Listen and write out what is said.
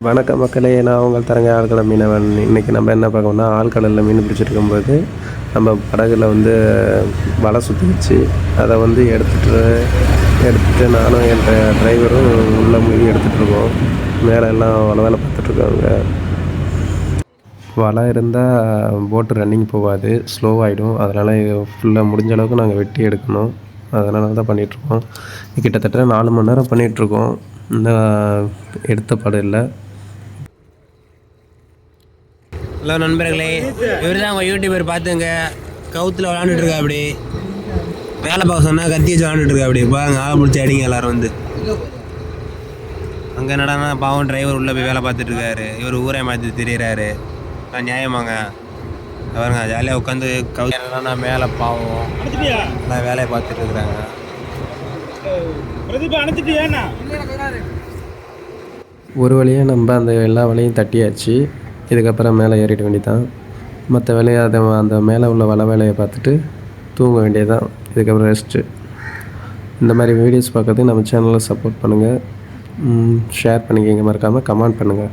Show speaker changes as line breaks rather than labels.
வணக்கம் மக்களே, நான் உங்கள் தரங்க ஆழ்கடல் மீனவன். இன்றைக்கி நம்ம என்ன பார்க்கணும்னா, ஆழ்கடலில் மீன் பிடிச்சிட்டு இருக்கும்போது நம்ம படகுல வலை சுற்றிக்கிச்சு. அதை எடுத்துகிட்டு நானும் என் டிரைவரும் உள்ளே மூழ்கி எடுத்துகிட்ருக்கோம். மேலே எல்லாம் வேலை பார்த்துட்ருக்காங்க. வலை இருந்தால் போட்டு ரன்னிங் போகாது, ஸ்லோவாகிடும். அதனால் ஃபுல்லாக முடிஞ்ச அளவுக்கு நாங்கள் வெட்டி எடுக்கணும். அதனால தான் பண்ணிகிட்ருக்கோம். கிட்டத்தட்ட 4 மணி நேரம் பண்ணிகிட்ருக்கோம். இன்னும் எடுத்த படம் இல்லை.
ஹலோ நண்பர்களே, இவர் தான் உங்கள் யூடியூபர். பார்த்துங்க, கவுத்தில் விளாண்டுட்ருக்கா. அப்படி வேலை பார்க்க சொன்னால் கத்தி வச்சு விளாண்டுட்ருக்கா. அப்படி பாருங்க, ஆளை பிடிச்சி அடிங்க எல்லோரும் வந்து. அங்கே என்னடானா பாவம் டிரைவர் உள்ளே போய் வேலை பார்த்துட்ருக்காரு. இவர் ஊரே மாற்றி திரியிறாரு. நியாயமாங்க. அவருங்க ஜாலியாக உட்காந்து கவுத்து மேலே பாவம் நான் வேலையை பார்த்துட்டு இருக்கிறாங்க.
ஒரு வழியாக நம்ம அந்த எல்லா வேலையும் தட்டியாச்சு. இதுக்கப்புறம் மேலே ஏறிட வேண்டியதான். மற்ற வேலையை அந்த மேலே உள்ள வலை வேலையை பார்த்துட்டு தூங்க வேண்டியதுதான். இதுக்கப்புறம் ரெஸ்ட்டு. இந்த மாதிரி வீடியோஸ் பார்க்கறதுக்கு நம்ம சேனலை சப்போர்ட் பண்ணுங்கள், ஷேர் பண்ணிக்கங்க, மறக்காமல் கமெண்ட் பண்ணுங்கள்.